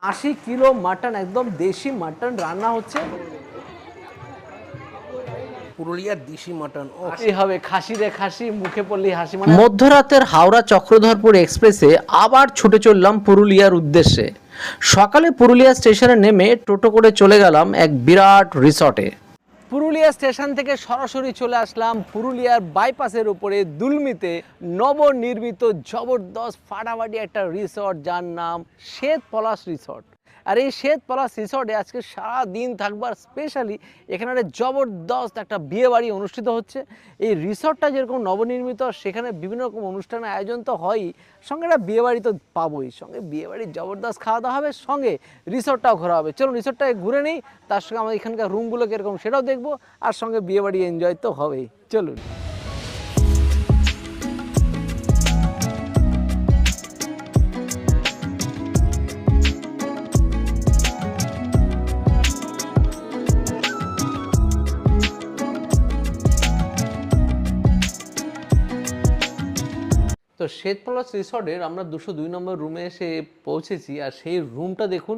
80 kilo mutton, একদম দেশি mutton রান্না হচ্ছে। পুরুলিয়ার দেশি মাটন হবে খাসি রে খাসি, মুখে পড়লি হাসি। মধ্যরাতের হাওড়া চক্রধরপুর এক্সপ্রেসে আবার ছুটে চললাম পুরুলিয়ার উদ্দেশ্যে। সকালে পুরুলিয়া স্টেশনে নেমে টোটো করে চলে গেলাম এক বিরাট রিসর্টে। পুরুলিয়া স্টেশন থেকে সরাসরি চলে আসলাম পুরুলিয়ার বাইপাসের উপরে দুলমিতে নবনির্মিত জবরদস্ত ফাটাফাটি একটা রিসর্ট, যার নাম শ্বেত পলাশ রিসর্ট। আর এই শ্বেত পলাশ রিসর্টে আজকে সারা দিন থাকবার, স্পেশালি এখানে একটা জবরদস্ত একটা বিয়ে বাড়ি অনুষ্ঠিত হচ্ছে। এই রিসর্টটা যেরকম নবনির্মিত, সেখানে বিভিন্ন রকম অনুষ্ঠানের আয়োজন তো হয়ই, সঙ্গে একটা বিয়ে বাড়ি তো পাবোই, সঙ্গে বিয়ে বাড়ির জবরদস্ত খাওয়া দাওয়া হবে, সঙ্গে রিসর্টটাও ঘোরা হবে। চলুন রিসর্টটাকে ঘুরে নিই, তার সঙ্গে আমাদের এখানকার রুমগুলো কীরকম সেটাও দেখবো, আর সঙ্গে বিয়ে বাড়ি এনজয় তো হবেই। চলুন। তো শ্বেত পলাশ রিসর্টের আমরা 202 নম্বর রুমে এসে পৌঁছেছি। আর সেই রুমটা দেখুন,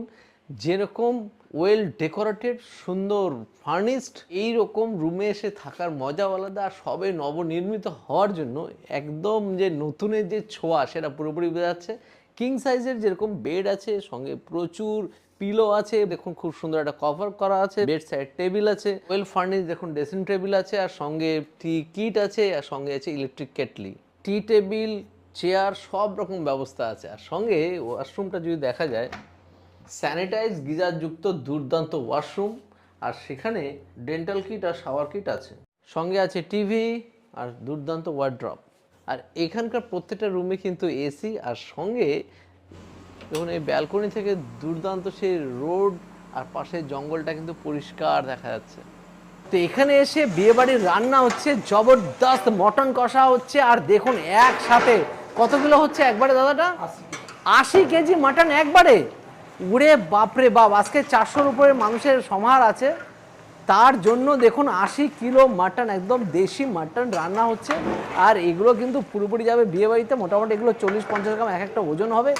যেরকম ওয়েল ডেকোরেটেড, সুন্দর ফার্নিশড, এইরকম রুমে এসে থাকার মজা আলাদা। আর সবে নবনির্মিত হওয়ার জন্য একদম যে নতুনের যে ছোঁয়া সেটা পুরোপুরি বোঝা যাচ্ছে। কিং সাইজের যেরকম বেড আছে, সঙ্গে প্রচুর পিলো আছে, দেখুন খুব সুন্দর একটা কভার করা আছে, বেড সাইড টেবিল আছে, ওয়েল ফার্নিশড দেখুন ড্রেসিং টেবিল আছে, আর সঙ্গে টি কিট আছে, আর সঙ্গে আছে ইলেকট্রিক কেটলি, টি টেবিল, চেয়ার, সব রকম ব্যবস্থা আছে। আর সঙ্গে ওয়াশরুমটা যদি দেখা যায়, স্যানিটাইজ গিজারযুক্ত দুর্দান্ত ওয়াশরুম, আর সেখানে ডেন্টাল কিট আর শাওয়ার কিট আছে, সঙ্গে আছে টিভি আর দুর্দান্ত ওয়ার্ড্রপ। আর এখানকার প্রত্যেকটা রুমে কিন্তু এসি, আর সঙ্গে দেখুন এই ব্যালকনি থেকে দুর্দান্ত সেই রোড আর পাশে জঙ্গলটা কিন্তু পরিষ্কার দেখা যাচ্ছে। তো এখানে এসে বিয়েবাড়ির রান্না হচ্ছে, জবরদস্ত মটন কষা হচ্ছে। আর দেখুন একসাথে কতগুলো হচ্ছে একবারে দাদাটা, 80 কেজি মাটন একবারে। উড়ে বাপরে বাপ, আজকে 400-র উপরে মানুষের সমাহার আছে, তার জন্য দেখুন 80 কিলো মাটন, একদম দেশি মাটন রান্না হচ্ছে। আর এগুলো কিন্তু পুরোপুরি যাবে বিয়েবাড়িতে, মোটামুটি এগুলো 40-50 গ্রাম এক একটা ওজন হবে।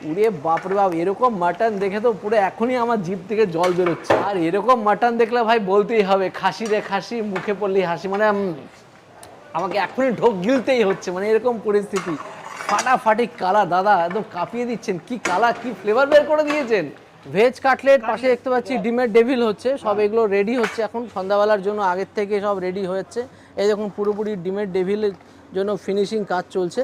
উড়ে বাপরে বাপ, এরকম মাটন দেখে তো পুরো এখনই আমার জিভ থেকে জল বেরোচ্ছে। আর এরকম মাটন দেখলে ভাই বলতেই হবে খাসি রে খাসি, মুখে পড়লি হাসি। মানে আমাকে এখনই ঢোক গিলতেই হচ্ছে, মানে এরকম পরিস্থিতি। ফাটাফাটি কালার, দাদা একদম কাঁপিয়ে দিচ্ছেন, কি কালার, কি ফ্লেভার বের করে দিয়েছেন। ভেজ কাটলেট, পাশে দেখতে পাচ্ছি ডিমের ডেভিল হচ্ছে, সব এগুলো রেডি হচ্ছে এখন সন্ধ্যাবেলার জন্য, আগের থেকে সব রেডি হয়েছে। এই দেখুন পুরোপুরি ডিমের ডেভিলের জন্য ফিনিশিং কাজ চলছে।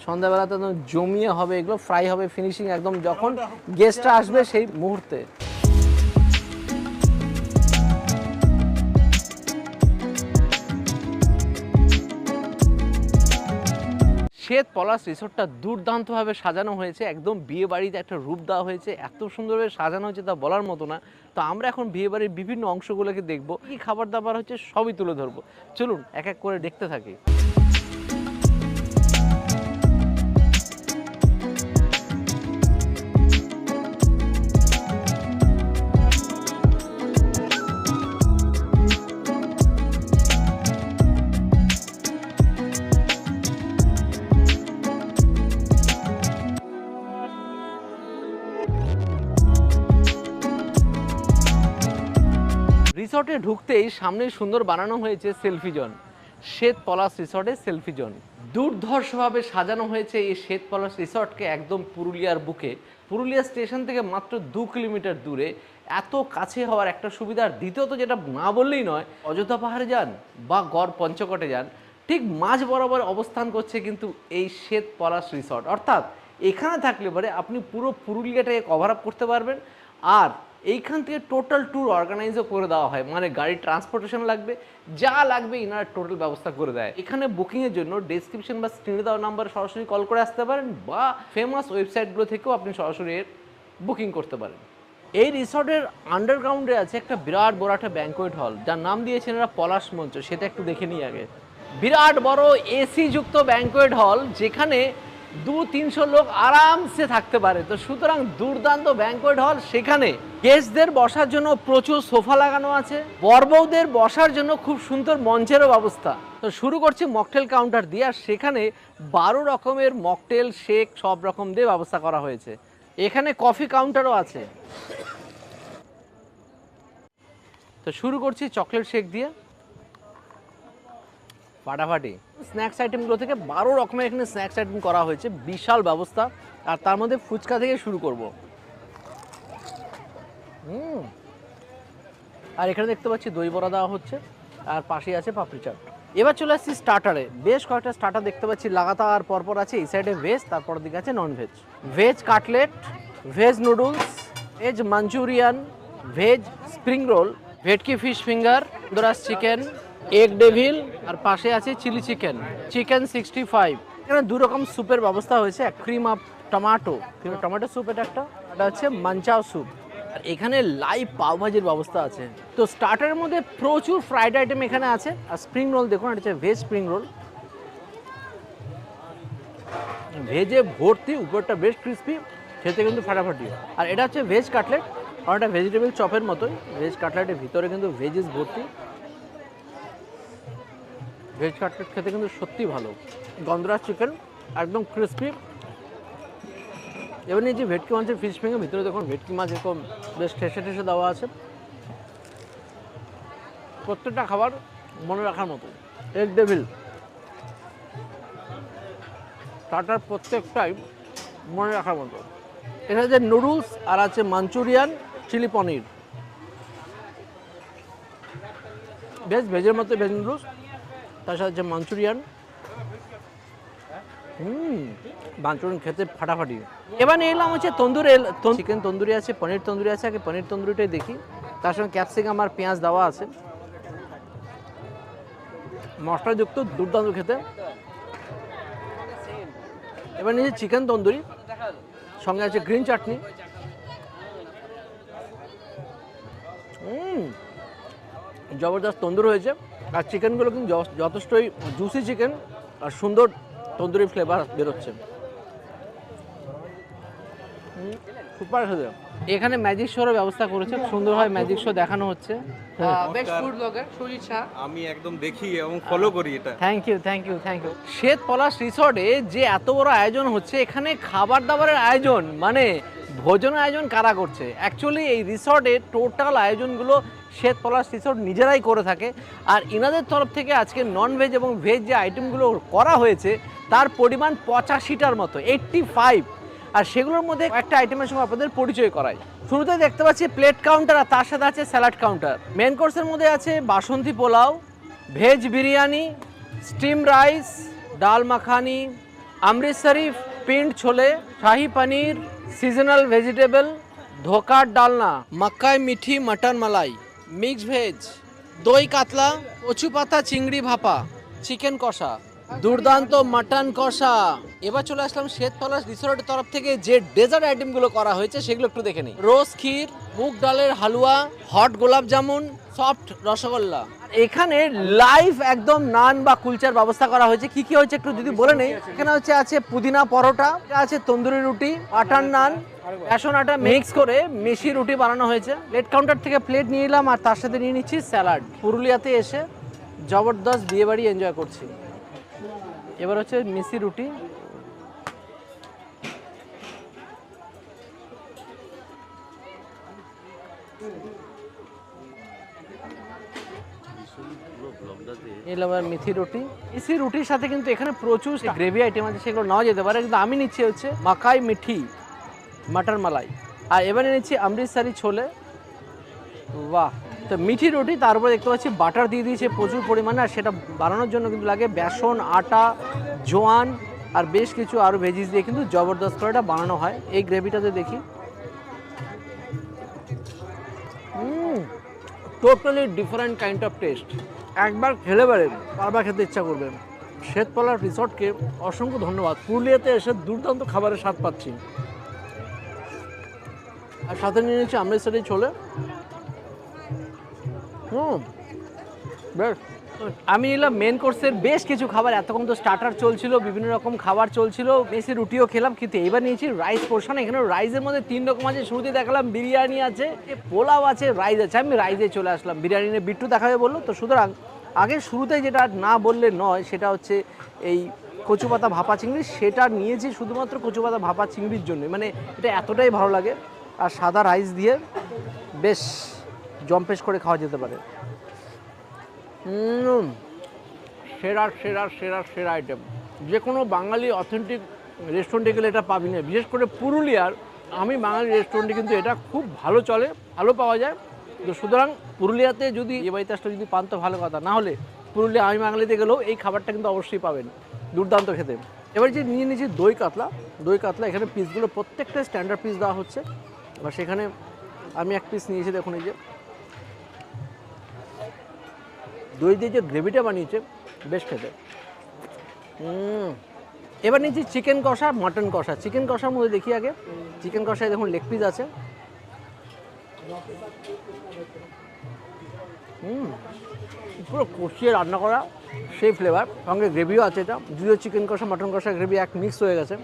সন্ধ্যাবেলাতে একদম জমিয়ে হবে, এগুলো ফ্রাই হবে, ফিনিশিং একদম যখন গেস্টরা আসবে সেই মুহূর্তে। শ্বেত পলাশ রিসোর্টটা দুর্দান্তভাবে সাজানো হয়েছে, একদম বিয়ে বাড়িতে একটা রূপ দেওয়া হয়েছে, এত সুন্দরভাবে সাজানো হয়েছে তা বলার মতো না। তো আমরা এখন বিয়ে বাড়ির বিভিন্ন অংশগুলোকে দেখবো, কি খাবার দাবার হচ্ছে সবই তুলে ধরবো। চলুন এক এক করে দেখতে থাকি। রিসর্টে ঢুকতেই সামনে সুন্দর বানানো হয়েছে সেলফি জোন। শ্বেত পলাশ রিসর্টে সেলফি জোন দুর্ধর্ষভাবে সাজানো হয়েছে। এই শ্বেত পলাশ রিসর্টকে একদম পুরুলিয়ার বুকে, পুরুলিয়া স্টেশন থেকে মাত্র 2 কিলোমিটার দূরে, এত কাছে হওয়ার একটা সুবিধা। আর দ্বিতীয়ত যেটা না বললেই নয়, অযোধ্যা পাহাড়ে যান বা গড় পঞ্চকোটে যান, ঠিক মাঝ বরাবর অবস্থান করছে কিন্তু এই শ্বেত পলাশ রিসর্ট। অর্থাৎ এখানে থাকলে পরে আপনি পুরো পুরুলিয়াটাকে কভার আপ করতে পারবেন। আর এইখান থেকে টোটাল ট্যুর অর্গানাইজও করে দেওয়া হয়, মানে গাড়ি ট্রান্সপোর্টেশন লাগবে, যা লাগবে ইনারা টোটাল ব্যবস্থা করে দেয়। এখানে বুকিংয়ের জন্য ডেসক্রিপশন বা স্ক্রিনে দেওয়া নাম্বারে সরাসরি কল করে আসতে পারেন, বা ফেমাস ওয়েবসাইটগুলো থেকেও আপনি সরাসরি বুকিং করতে পারেন। এই রিসর্টের আন্ডারগ্রাউন্ডে আছে একটা বিরাট বড় একটা ব্যাঙ্কোয়েট হল, যার নাম দিয়েছেন এরা পলাশ মঞ্চ। সেটা একটু দেখে নিই আগে। বিরাট বড় এসি যুক্ত ব্যাঙ্কোয়েট হল, যেখানে 200-300 লোক আরামসে থাকতে পারে। তো সুতরাং দুর্দান্ত ব্যাঙ্কোয়েট হল, সেখানে গেস্টদের বসার জন্য প্রচুর সোফা লাগানো আছে, বরবউদের বসার জন্য খুব সুন্দর মঞ্চেরও ব্যবস্থা। তো শুরু করছি মকটেল কাউন্টার দিয়ে, আর সেখানে 12 রকমের মকটেল, শেক সব রকম দিয়ে ব্যবস্থা করা হয়েছে। এখানে কফি কাউন্টারও আছে। তো শুরু করছি চকলেট শেক দিয়ে, ফাটাফাটি। স্ন্যাক্স আইটেমগুলো থেকে 12 রকমের এখানে স্ন্যাক্স আইটেম করা হয়েছে, বিশাল ব্যবস্থা। আর তার মধ্যে ফুচকা থেকে শুরু করব। আর এখানে দেখতে পাচ্ছি দই বড়া দেওয়া হচ্ছে, আর পাশেই আছে পাপড়ি চাট। এবার চলে আসছি স্টার্টারে। বেশ কয়েকটা স্টার্টার দেখতে পাচ্ছি লাগাতার পরপর আছে। এই সাইডে ভেজ, তারপর দিকে আছে non veg. Veg cutlet, veg noodles, veg Manchurian, veg spring roll, bhetki fish finger, দোরাস চিকেন, এগ ডেভিল, আর পাশে আছে চিলি চিকেন, চিকেন 65। এখানে দু রকম স্যুপের ব্যবস্থা হয়েছে, cream of tomato, tomato soup এটা একটা, এটা হচ্ছে মাঞ্চাও স্যুপ। আর এখানে লাইভ পাওভাজির ব্যবস্থা আছে। তো স্টার্টারের মধ্যে প্রচুর ফ্রাইড আইটেম এখানে আছে। আর স্প্রিং রোল দেখুন, এটা হচ্ছে ভেজ স্প্রিং রোল, ভেজে ভর্তি, উপরটা বেশ ক্রিস্পি, খেতে কিন্তু ফাটাফাটি। আর এটা হচ্ছে ভেজ কাটলেট, আর এটা ভেজিটেবল চপের মতোই। ভেজ কাটলেটের ভিতরে কিন্তু ভেজিস ভর্তি। ভেজ কাটলেট খেতে কিন্তু সত্যি ভালো। গন্ধরাজ চিকেন একদম ক্রিস্পি। এবার এই যে ভেটকি মাছের ফিশ ফিঙ্গার, ভিতরে দেখুন ভেটকি মাছ এরকম বেশ ঠেসে ঠেসে দেওয়া আছে। প্রত্যেকটা খাবার মনে রাখার মতো। এগ ডেভিল, স্টার্টার প্রত্যেকটাই মনে রাখার মতো। এটা যে নুডলস, আর আছে মাঞ্চুরিয়ান, চিলি পনির, ভেজের মতো ভেজ নুডলস, তার সাথে যে মাঞ্চুরিয়ান। মাঞ্চুরিয়ান খেতে ফাটাফাটি। এবার নিয়ে এলাম হচ্ছে তন্দুরি। চিকেন তন্দুরি আছে, পনির তন্দুরি আছে। আগে পনির তন্দুরিটাই দেখি। তার সঙ্গে ক্যাপসিকাম আর পেঁয়াজ দেওয়া আছে, মশলাযুক্ত, দুর্দান্ত খেতে। এবার নিয়েছি চিকেন তন্দুরি, সঙ্গে আছে গ্রিন চাটনি। জবরদস্ত তন্দুরি হয়েছে। আর চিকেনগুলো কিন্তু যথেষ্টই জুসি চিকেন, আর সুন্দর তন্দুরি ফ্লেভার বেরোচ্ছে। সুপার খেতে। এখানে ম্যাজিক শোর ব্যবস্থা করেছে, সুন্দরভাবে ম্যাজিক শো দেখানো হচ্ছে। Best food blogger Sujit Shah. আমি একদম দেখি এবং ফলো করি এটা। Thank you, thank you, thank you. Shwet Palash রিসর্টে যে এত বড় আয়োজন হচ্ছে, এখানে খাবার দাবারের আয়োজন, মানে ভোজনের আয়োজন কারা করছে? অ্যাকচুয়ালি এই রিসর্টের টোটাল আয়োজনগুলো শ্বেত পলাশ রিসর্ট নিজেরাই করে থাকে। আর ইনাদের তরফ থেকে আজকে নন ভেজ এবং ভেজ যে আইটেমগুলো করা হয়েছে তার পরিমাণ 85টার মতো, 85। আর সেগুলোর মধ্যে একটা আইটেমের সঙ্গে আপনাদের পরিচয় করাই। শুরুতে দেখতে পাচ্ছি প্লেট কাউন্টার, আর তার সাথে আছে স্যালাড কাউন্টার। মেন কোর্সের মধ্যে আছে basanti pulao, veg biryani, steam rice, dal makhani, Amritsari pindi chole, shahi paneer, seasonal vegetable, ধোকার ডালনা, মাক্কাই মিঠি mutton malai, mix veg, doi katla, কচু পাতা চিংড়ি ভাপা, চিকেন কষা, দুর্দান্ত মাটন কষা। এবার চলে আসলাম শ্বেত পলাশ রিসোর্টের তরফ থেকে যে ডেজার্ট আইটেমগুলো করা হয়েছে সেগুলো একটু দেখে নিই। রোজ ক্ষীর, মুগ ডালের হালুয়া, হট গোলাপ জামুন, সফট রসগোল্লা। এখানে লাইভ একদম নান বা কুলচার ব্যবস্থা করা হয়েছে। কি কি হয়েছে একটু যদি বলে নেই। এখানে আছে পুদিনা পরোটা, আছে তন্দুরি রুটি, বাটার নান, বেসন আটা মিক্স করে মেশি রুটি বানানো হয়েছে। প্লেট কাউন্টার থেকে প্লেট নিয়ে এলাম, আর তার সাথে নিয়ে নিচ্ছি স্যালাড। পুরুলিয়াতে এসে জবরদস্ত বিয়েবাড়ি এনজয় করছি। এবার হচ্ছে মিশি রুটি, এবার মিথি রুটি। মিশি রুটির সাথে কিন্তু এখানে প্রচুর গ্রেভি আইটেম আছে, সেগুলো নেওয়া যেতে পারে, কিন্তু আমি নিচ্ছি হচ্ছে মাকাই মিঠি মটর মালাই। আর এবারে নিচ্ছি অমৃতসরি ছোলে। বাহ! তো মিঠি রুটি, তারপরে দেখতে পাচ্ছি বাটার দিয়ে দিয়েছে প্রচুর পরিমাণে। আর সেটা বানানোর জন্য কিন্তু লাগে বেসন, আটা, জোয়ান, আর বেশ কিছু আরও ভেজিস দিয়ে কিন্তু জবরদস্ত করে এটা বানানো হয়। এই গ্রেভিটাতে দেখি, totally different kind of test. একবার খেলে পারেন, বারবার খেতে ইচ্ছা করবে। শ্বেত পলাশ রিসর্টকে অসংখ্য ধন্যবাদ। পুরুলিয়াতে এসে দুর্দান্ত খাবারের স্বাদ পাচ্ছি। আর সাথে নিয়ে নিচ্ছি অমৃতসরি ছোলে। বেশ। আমি নিলাম মেন কোর্সের বেশ কিছু খাবার। এতক্ষণ তো স্টার্টার চলছিল, বিভিন্ন রকম খাবার চলছিল, বেশি রুটিও খেলাম, কিন্তু এবার নিয়েছি রাইস পোর্শন। এখানে রাইসের মধ্যে 3 রকম আছে। শুরুতে দেখালাম বিরিয়ানি আছে, পোলাও আছে, রাইস আছে। আমি রাইসে চলে আসলাম, বিরিয়ানি বিট্টু দেখাবে বললো। তো সুতরাং আগে শুরুতে যেটা না বললে নয়, সেটা হচ্ছে এই কচু পাতা ভাপা চিংড়ি, সেটা নিয়েছি শুধুমাত্র কচু পাতা ভাপা চিংড়ির জন্য। মানে এটা এতটাই ভালো লাগে, আর সাদা রাইস দিয়ে বেশ জম্পেশ করে খাওয়া যেতে পারে। সেরা সেরা সেরা সেরা আইটেম। যে কোনো বাঙালি অথেন্টিক রেস্টুরেন্টে গেলে এটা পাবি না, বিশেষ করে পুরুলিয়ার আমি বাঙালি রেস্টুরেন্টে কিন্তু এটা খুব ভালো চলে, ভালো পাওয়া যায়। তো সুতরাং পুরুলিয়াতে যদি এ বাড়িতে আসলে যদি পান তো ভালো কথা, না হলে পুরুলিয়া আমি বাঙালিতে গেলেও এই খাবারটা কিন্তু অবশ্যই পাবেন, দুর্দান্ত খেতে। এবার যে নিয়ে নিয়েছি দই কাতলা, দই কাতলা এখানে পিসগুলো প্রত্যেকটা স্ট্যান্ডার্ড পিস দেওয়া হচ্ছে। এবার সেখানে আমি এক পিস নিয়েছি, দেখুন এই যে দই দিয়ে যে গ্রেভিটা বানিয়েছে বেশ খেতে। এবার নিচ্ছি চিকেন কষা, মাটন কষা। চিকেন কষার মধ্যে দেখি আগে, চিকেন কষায় দেখুন লেগ পিস আছে। পুরো কষিয়ে রান্না করা সেই ফ্লেভার, সঙ্গে গ্রেভিও আছে। এটা যদিও চিকেন কষা মাটন কষা গ্রেভি এক মিক্স হয়ে গেছে,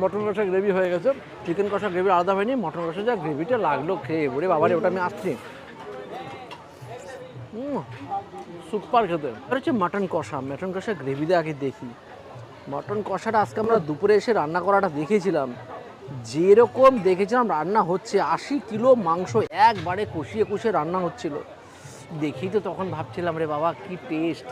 মটন কষা গ্রেভি হয়ে গেছে, চিকেন কষা গ্রেভি আলাদা হয়নি। মটন কষা যা গ্রেভিটা লাগলো খেয়ে, ওরে বাবারে ওটা আমি আসছি, সুপার খেতে। আর হচ্ছে মাটন কষা, মাটন কষা গ্রেভিতে আগে দেখি। মাটন কষাটা আজকে আমরা দুপুরে এসে রান্না করাটা দেখেছিলাম, যেরকম দেখেছিলাম রান্না হচ্ছে, 80 কিলো মাংস একবারে কষিয়ে কষিয়ে রান্না হচ্ছিল। দেখি তো তখন ভাবছিলাম রে বাবা কি টেস্ট।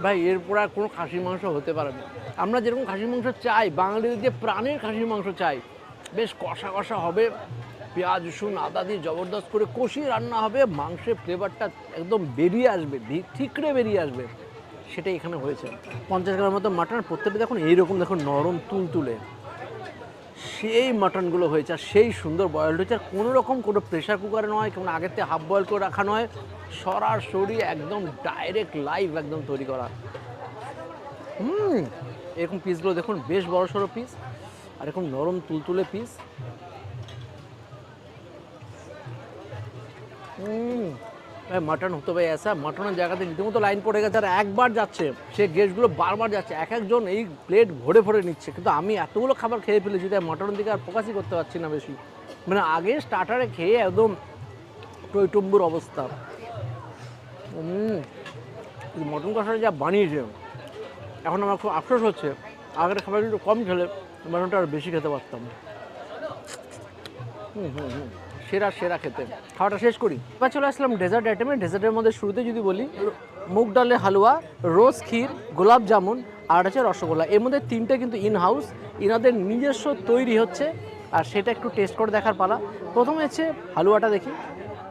ভাই এরপর আর কোনো খাসির মাংস হতে পারে না। আমরা যেরকম খাসির মাংস চাই, বাঙালিদের যে প্রাণের খাসির মাংস চাই, বেশ কষা কষা হবে, পেঁয়াজ রসুন আদা দিয়ে জবরদস্ত করে কষিয়ে রান্না হবে, মাংসের ফ্লেভারটা একদম বেরিয়ে আসবে, ঠিকরে বেরিয়ে আসবে, সেটাই এখানে হয়েছে। 50 গ্রামের মতো মাটন, প্রত্যেকটা দেখুন এইরকম দেখুন নরম তুলতুলে সেই মাটনগুলো হয়েছে, আর সেই সুন্দর বয়েলড হয়েছে। আর কোনো রকম কোনো প্রেশার কুকারে নয়, কেমন আগের থেকে হাফ বয়েল করে রাখা নয়, সরাসরি একদম ডাইরেক্ট লাইভ একদম তৈরি করা। এরকম পিসগুলো দেখুন বেশ বড় সড়ো পিস, আর এরকম নরম তুলতুলে পিস। মাটন হতো ভাই এসা, মাটনের জায়গাতে রীতিমতো লাইন পড়ে গেছে, আর একবার যাচ্ছে সে গেস্টগুলো বারবার যাচ্ছে, এক একজন এই প্লেট ভরে ভরে নিচ্ছে। কিন্তু আমি এতগুলো খাবার খেয়ে ফেলেছি, তাই মাটনের দিকে আর ফোকাসই করতে পারছি না বেশি। মানে আগে স্টার্টারে খেয়ে একদম টইটুম্বুর অবস্থা। মটন কষাটা যা বানিয়েছে, এখন আমার খুব আফসোস হচ্ছে, আগের খাবার একটু কম খেলে মাটনটা আর বেশি খেতে পারতাম। সেরা সেরা খেতে। খাওয়াটা শেষ করি, এবার চলে আসলাম ডেজার্ট আইটেমে। ডেজার্টের মধ্যে শুরুতে যদি বলি, মুগ ডালের হালুয়া, রোজ ক্ষীর, গোলাপ জামুন আর আছে রসগোল্লা। এর মধ্যে তিনটে কিন্তু ইন হাউস, ইনাদের নিজস্ব তৈরি হচ্ছে, আর সেটা একটু টেস্ট করে দেখার পালা। প্রথমে হচ্ছে হালুয়াটা দেখি,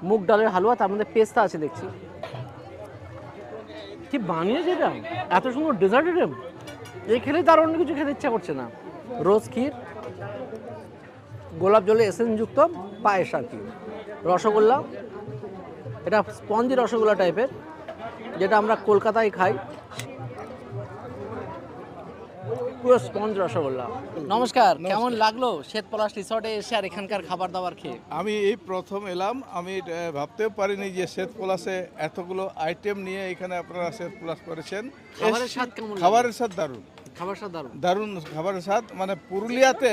মুগ ডালের হালুয়া, তার মধ্যে পেস্তা আছে দেখছি। কি বানিয়েছে এটা, এত সুন্দর ডেজার্ট আইটেম, এই খেলে তার অন্য কিছু খেতে ইচ্ছা করছে না। রোজ ক্ষীর, গোলাপ জলে এসেন্সযুক্ত পায়েস আর কি, রসগোল্লা, এটা স্পঞ্জি রসগোল্লা টাইপের, যেটা আমরা কলকাতায় খাই, পুরো স্পঞ্জ রসগোল্লা। নমস্কার, কেমন লাগলো শ্বেতপলাশ রিসর্টে এসে আর এখানকার খাবার দাবার খেয়ে? আমি এই প্রথম এলাম, আমি ভাবতেও পারিনি যে শ্বেত পলাশে এতগুলো আইটেম নিয়ে এখানে আপনারা শ্বেত পলাশ করেছেন। খাবারের স্বাদ কেমন? খাবারের স্বাদ দারুণ, খাবার স্বাদ দারুণ, দারুণ খাবারের স্বাদ। মানে পুরুলিয়াতে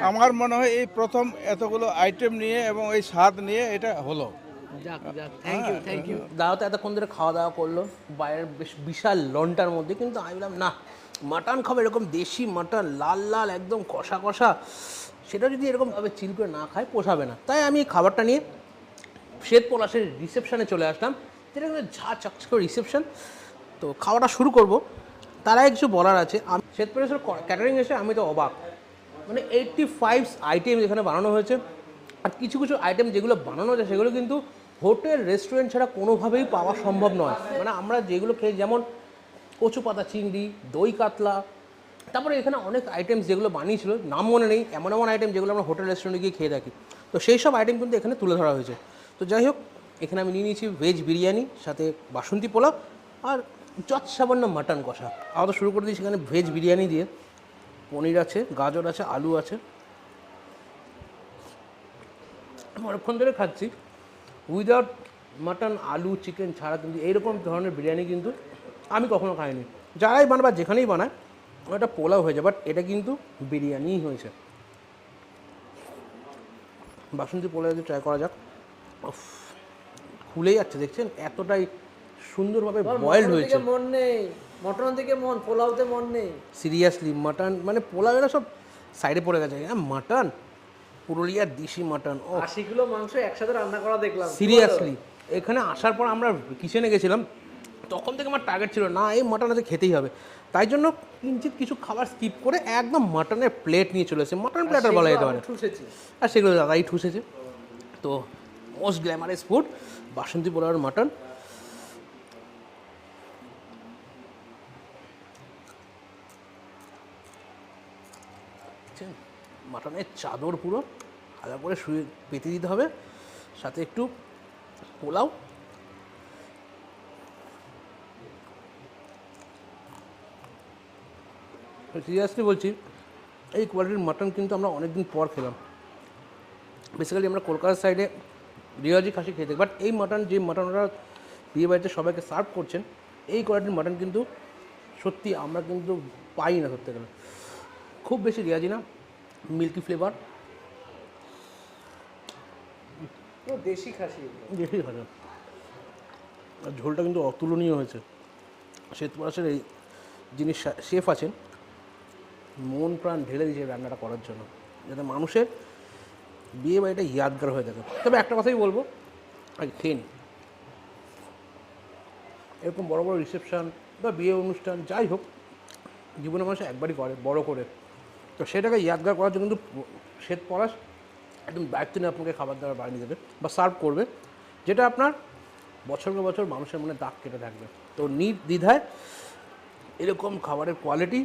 আমার মনে হয় এই প্রথম এতগুলো আইটেম নিয়ে এবং এই স্বাদ নিয়ে এটা হলো। যাক যাক, থ্যাংক ইউ থ্যাংক ইউ। দাদা তো এতক্ষণ ধরে খাওয়া দাওয়া করলো বাইরের বেশ বিশাল লনটার মধ্যে, কিন্তু আমি বললাম না, মাটন খাবে এরকম দেশি মাটন, লাল লাল একদম কষা কষা, সেটা যদি এরকমভাবে চিল করে না খায় পোষাবে না। তাই আমি খাবারটা নিয়ে শ্বেত পলাশের রিসেপশানে চলে আসলাম, যেটা কিন্তু ঝা চকচকে রিসেপশন। তো খাওয়াটা শুরু করব, তার আগে কিছু বলার আছে। আমি শ্বেত পলাশের ক্যাটারিং এসে আমি তো অবাক, মানে 85 আইটেম এখানে বানানো হয়েছে, আর কিছু কিছু আইটেম যেগুলো বানানো হয়েছে সেগুলো কিন্তু হোটেল রেস্টুরেন্ট ছাড়া কোনোভাবেই পাওয়া সম্ভব নয়। মানে আমরা যেগুলো খেয়ে, যেমন কচু পাতা চিংড়ি, দই কাতলা, তারপরে এখানে অনেক আইটেমস যেগুলো বানিয়েছিল নাম মনে নেই, এমন এমন আইটেম যেগুলো আমরা হোটেল রেস্টুরেন্টে গিয়ে খেয়ে থাকি। তো সেই সব আইটেম কিন্তু এখানে তুলে ধরা হয়েছে। তো যাই হোক, এখানে আমি নিয়ে নিয়েছি ভেজ বিরিয়ানি, সাথে বাসন্তী পোলাও আর যত সামান্য মাটন কষা। আমরা শুরু করে দিয়েছি এখানে ভেজ বিরিয়ানি দিয়ে, পনির আছে, গাজর আছে, আলু আছে। অনেকক্ষণ ধরে খাচ্ছি উইদাউট মাটন, আলু, চিকেন ছাড়া, কিন্তু এইরকম ধরনের বিরিয়ানি কিন্তু আমি কখনো খাইনি। যারাই বানায় বা যেখানেই বানায় ওটা পোলাও হয়েছে, বাট এটা কিন্তু বিরিয়ানিই হয়েছে। বাসন্তী পোলাও যদি ট্রাই করা যাক, ফুলে যাচ্ছে দেখছেন, এতটাই সুন্দরভাবে বয়েলড হয়েছে। মন নেই, মটন থেকে মন, পোলাওতে মন নেই। সিরিয়াসলি মাটন মানে পোলাও এরা সব সাইডে পড়ে গেছে, হ্যাঁ মাটন, পুরুলিয়ার দেশি মাটন। ও 80 কিলো মাংস একসাথে রান্না করা দেখলাম। সিরিয়াসলি এখানে আসার পর আমরা কিচেনে গেছিলাম, তখন থেকে আমার টার্গেট ছিল না এই মাটন আজকে খেতেই হবে, তাই জন্য কিঞ্চিত কিছু খাবার স্কিপ করে একদম মাটনের প্লেট নিয়ে চলে এসেছে, মাটন প্লেটার বলা যেতে পারে। ঠুসেছি। আর সেগুলো দাদাই ঠুসেছে। তো মোস্ট গ্ল্যামারাস ফুড বাসন্তী পোলাওয়ের মাটন। মাটনের চাদর পুরো আলাদা করে শুয়ে পেতে দিতে হবে, সাথে একটু পোলাও। সিরিয়াসলি বলছি, এই কোয়ালিটির মাটন কিন্তু আমরা অনেকদিন পর খেলাম। বেসিক্যালি আমরা কলকাতার সাইডে রিয়াজি খাসি খেতে, বাট এই মাটন যে মাটন ওরা বিয়ে বাড়িতে সবাইকে সার্ভ করছেন, এই কোয়ালিটির মাটন কিন্তু সত্যি আমরা কিন্তু পাই না ধরতে গেলে। খুব বেশি রিয়াজি না, মিল্কি ফ্লেভার, দেশি খাসি। দেশি খাসি। আর ঝোলটা কিন্তু অতুলনীয় হয়েছে। শ্বেত পলাশের এই যিনি শেফ আছেন, মন প্রাণ ঢেলে দিয়েছে রান্নাটা করার জন্য, যাতে মানুষের বিয়ে বাড়িটা ইয়াদগার হয়ে থাকে। তবে একটা কথাই বলবো, আগে খেয়ে নিন। এরকম বড় বড় রিসেপশন বা বিয়ে অনুষ্ঠান যাই হোক, জীবনে মানুষ একবারই করে বড় করে, তো সেটাকে ইয়াদগার করার জন্য কিন্তু শ্বেত পলাশ একদম দায়িত্ব নিয়ে আপনাকে খাবার দাবার বানিয়ে দেবে বা সার্ভ করবে, যেটা আপনার বছরকে বছর মানুষের মনে দাগ কেটে থাকবে। তো নির্দ্বিধায় এরকম খাবারের কোয়ালিটি,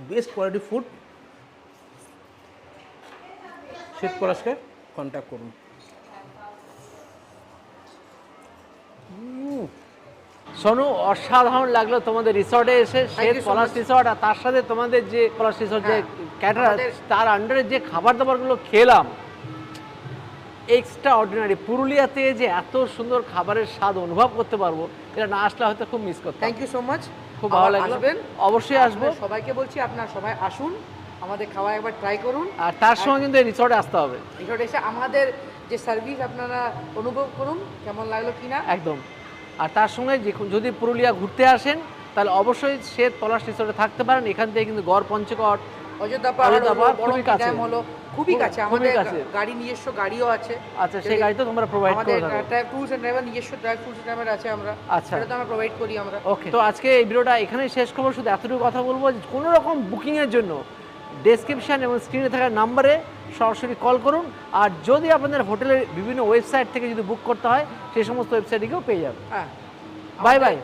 বেস্ট কোয়ালিটি ফুড, শ্বেত পলাশকে কন্ট্যাক্ট করুন। সোনু, অসাধারণ লাগলো তোমাদের রিসর্টে এসে, শ্বেত পলাশ রিসর্ট, আর তার সাথে তোমাদের যে পলাশ রিসর্ট যে ক্যাটারার, তার আন্ডারে যে খাবার দাবারগুলো খেলাম, এক্সট্রা অর্ডিনারি। পুরুলিয়াতে যে এত সুন্দর খাবারের স্বাদ অনুভব করতে পারবো, এটা না আসলে হয়তো খুব মিস করতাম। থ্যাংক ইউ সো মাচ, খুব ভালো লাগলো। আসবেন, অবশ্যই আসবো। আপনাদের সবাইকে বলছি আপনারা সবাই আসুন, আমাদের খাওয়া একবার ট্রাই করুন, আর তার সঙ্গে কিন্তু এই রিসর্টে আসতে হবে। এখানে এসে আমাদের যে সার্ভিস আপনারা অনুভব করুন, কেমন লাগলো কিনা। একদম। আর তার সঙ্গে যদি পুরুলিয়া ঘুরতে আসেন, তাহলে অবশ্যই শ্বেত পলাশ রিসর্টে থাকতে পারেন। এখান থেকে কিন্তু গড় পঞ্চকট, অযোধ্যা পাহাড় খুবই কাছে। হলো খুবই কাছে, খুবই আমাদের কাছে। গাড়ি নিজস্ব গাড়িও আছে। আচ্ছা, সেই গাড়ি তো তোমরা প্রোভাইড আমাদের করে থাকো। ট্যুরস এন্ড ড্রাইভার, নিজস্ব ট্যুরস এন্ড ড্রাইভার আছে আমরা, আচ্ছা। সেটা তো আমরা প্রোভাইড করি আমরা। ওকে, তো আজকে এই ভিডিওটা এখানেই শেষ করবো। শুধু এতটুকু কথা বলবো, যে কোনো রকম বুকিংয়ের জন্য ডেসক্রিপশন এবং স্ক্রিনে থাকা নাম্বারে সরাসরি কল করুন। আর যদি আপনাদের হোটেলের বিভিন্ন ওয়েবসাইট থেকে যদি বুক করতে হয়, সেই সমস্ত ওয়েবসাইটে গিয়েও পেয়ে যাবেন। হ্যাঁ, বাই বাই।